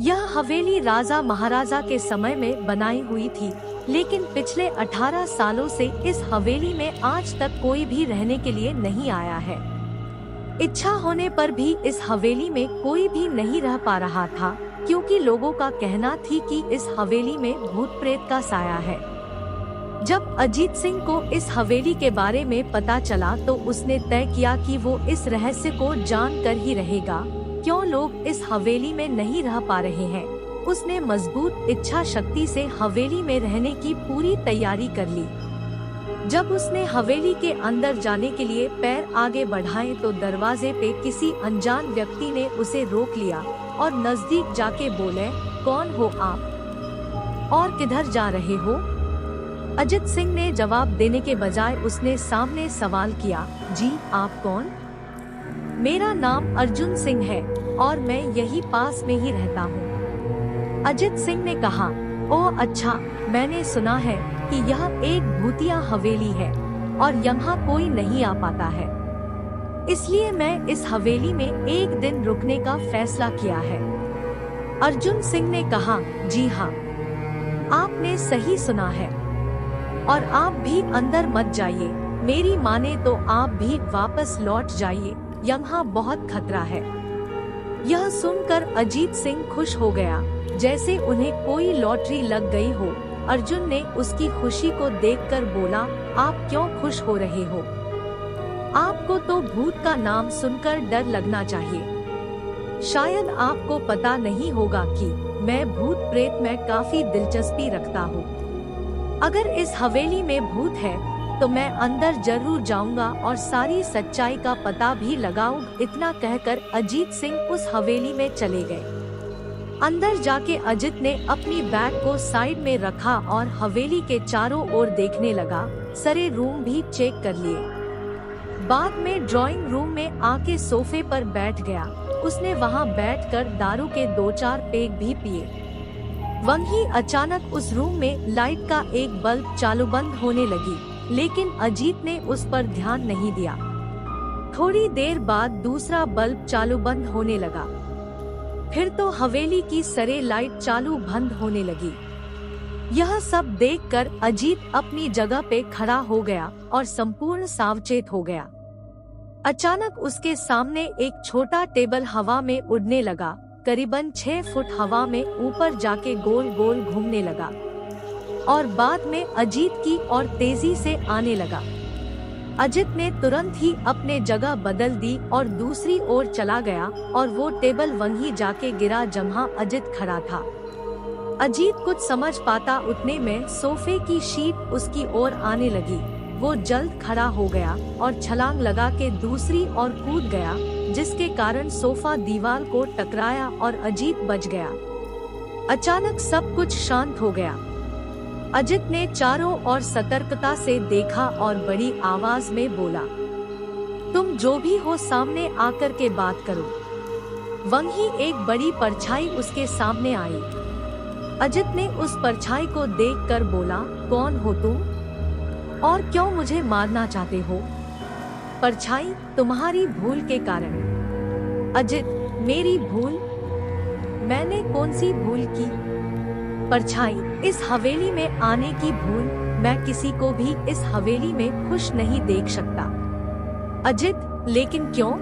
यह हवेली राजा महाराजा के समय में बनाई हुई थी, लेकिन पिछले 18 सालों से इस हवेली में आज तक कोई भी रहने के लिए नहीं आया है। इच्छा होने पर भी इस हवेली में कोई भी नहीं रह पा रहा था, क्योंकि लोगों का कहना थी कि इस हवेली में भूत प्रेत का साया है। जब अजीत सिंह को इस हवेली के बारे में पता चला तो उसने तय किया कि वो इस रहस्य को जान कर ही रहेगा, क्यों लोग इस हवेली में नहीं रह पा रहे हैं। उसने मजबूत इच्छा शक्ति से हवेली में रहने की पूरी तैयारी कर ली। जब उसने हवेली के अंदर जाने के लिए पैर आगे बढ़ाए तो दरवाजे पे किसी अनजान व्यक्ति ने उसे रोक लिया और नजदीक जाके बोले, कौन हो आप और किधर जा रहे हो? अजित सिंह ने जवाब देने के बजाय उसने सामने सवाल किया, जी आप कौन? मेरा नाम अर्जुन सिंह है और मैं यही पास में ही रहता हूँ। अजित सिंह ने कहा, ओह अच्छा, मैंने सुना है कि यह एक भूतिया हवेली है और यहाँ कोई नहीं आ पाता है, इसलिए मैं इस हवेली में एक दिन रुकने का फैसला किया है। अर्जुन सिंह ने कहा, जी हाँ, आपने सही सुना है और आप भी अंदर मत जाइए, मेरी माने तो आप भी वापस लौट जाइए, यहाँ बहुत खतरा है। यह सुनकर अजीत सिंह खुश हो गया, जैसे उन्हें कोई लॉटरी लग गई हो। अर्जुन ने उसकी खुशी को देखकर बोला, आप क्यों खुश हो रहे हो? आपको तो भूत का नाम सुनकर डर लगना चाहिए। शायद आपको पता नहीं होगा कि मैं भूत प्रेत में काफी दिलचस्पी रखता हूँ। अगर इस हवेली में भूत है तो मैं अंदर जरूर जाऊंगा और सारी सच्चाई का पता भी लगाऊंगा। इतना कहकर अजीत सिंह उस हवेली में चले गए। अंदर जाके अजित ने अपनी बैग को साइड में रखा और हवेली के चारों ओर देखने लगा। सारे रूम भी चेक कर लिए। बाद में ड्राइंग रूम में आके सोफे पर बैठ गया। उसने वहां बैठकर दारू के 2-4 पेग भी पिए। वहीं अचानक उस रूम में लाइट का एक बल्ब चालू बंद होने लगी, लेकिन अजीत ने उस पर ध्यान नहीं दिया। थोड़ी देर बाद दूसरा बल्ब चालू बंद होने लगा, फिर तो हवेली की सारी लाइट चालू बंद होने लगी। यह सब देखकर अजीत अपनी जगह पे खड़ा हो गया और संपूर्ण सावचेत हो गया। अचानक उसके सामने एक छोटा टेबल हवा में उड़ने लगा। करीबन 6 फुट हवा में ऊपर जाके गोल गोल घूमने लगा और बाद में अजीत की ओर तेजी से आने लगा। अजित ने तुरंत ही अपने जगह बदल दी और दूसरी ओर चला गया और वो टेबल वहीं जाके गिरा जहाँ अजित खड़ा था। अजीत कुछ समझ पाता उतने में सोफे की शीट उसकी ओर आने लगी। वो जल्द खड़ा हो गया और छलांग लगा के दूसरी ओर कूद गया, जिसके कारण सोफा दीवार को टकराया और अजीत बच गया। अचानक सब कुछ शांत हो गया। अजित ने चारों ओर सतर्कता से देखा और बड़ी आवाज में बोला, तुम जो भी हो सामने आकर के बात करो। वहीं एक बड़ी परछाई उसके सामने आई। अजित ने उस परछाई को देखकर बोला, कौन हो तुम और क्यों मुझे मारना चाहते हो? परछाई, तुम्हारी भूल के कारण। अजित, मेरी भूल? मैंने कौन सी भूल की? परछाई, इस हवेली में आने की भूल। मैं किसी को भी इस हवेली में खुश नहीं देख सकता। अजित, लेकिन क्यों?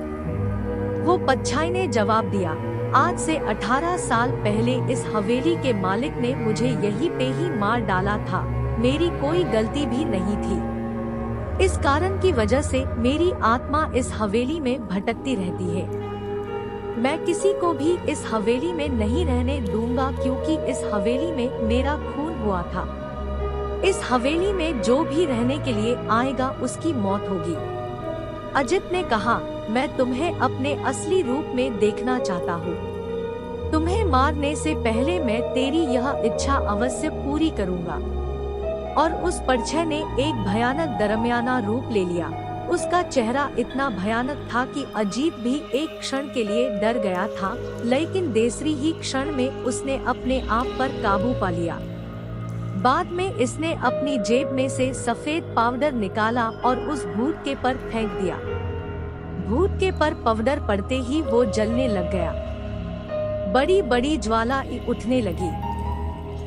वो परछाई ने जवाब दिया, आज से 18 साल पहले इस हवेली के मालिक ने मुझे यहीं पे ही मार डाला था। मेरी कोई गलती भी नहीं थी। इस कारण की वजह से मेरी आत्मा इस हवेली में भटकती रहती है। मैं किसी को भी इस हवेली में नहीं रहने दूंगा, क्योंकि इस हवेली में मेरा खून हुआ था। इस हवेली में जो भी रहने के लिए आएगा उसकी मौत होगी। अजित ने कहा, मैं तुम्हें अपने असली रूप में देखना चाहता हूँ। तुम्हें मारने से पहले मैं तेरी यह इच्छा अवश्य पूरी करूँगा। और उस परछाई ने एक भयानक दरमियाना रूप ले लिया। उसका चेहरा इतना भयानक था कि अजीत भी एक क्षण के लिए डर गया था, लेकिन दूसरी ही क्षण में उसने अपने आप पर काबू पा लिया। बाद में इसने अपनी जेब में से सफेद पाउडर निकाला और उस भूत के पर फेंक दिया। भूत के पर पाउडर पड़ते ही वो जलने लग गया। बड़ी बड़ी ज्वाला उठने लगी।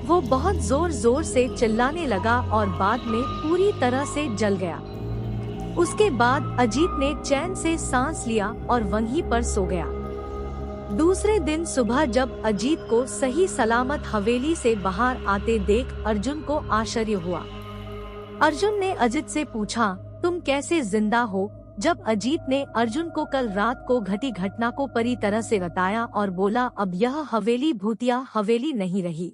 वो बहुत जोर जोर से चिल्लाने लगा और बाद में पूरी तरह से जल गया। उसके बाद अजीत ने चैन से सांस लिया और वहीं पर सो गया। दूसरे दिन सुबह जब अजीत को सही सलामत हवेली से बाहर आते देख अर्जुन को आश्चर्य हुआ। अर्जुन ने अजीत से पूछा, तुम कैसे जिंदा हो? जब अजीत ने अर्जुन को कल रात को घटी घटना को पूरी तरह से बताया और बोला, अब यह हवेली भूतिया हवेली नहीं रही।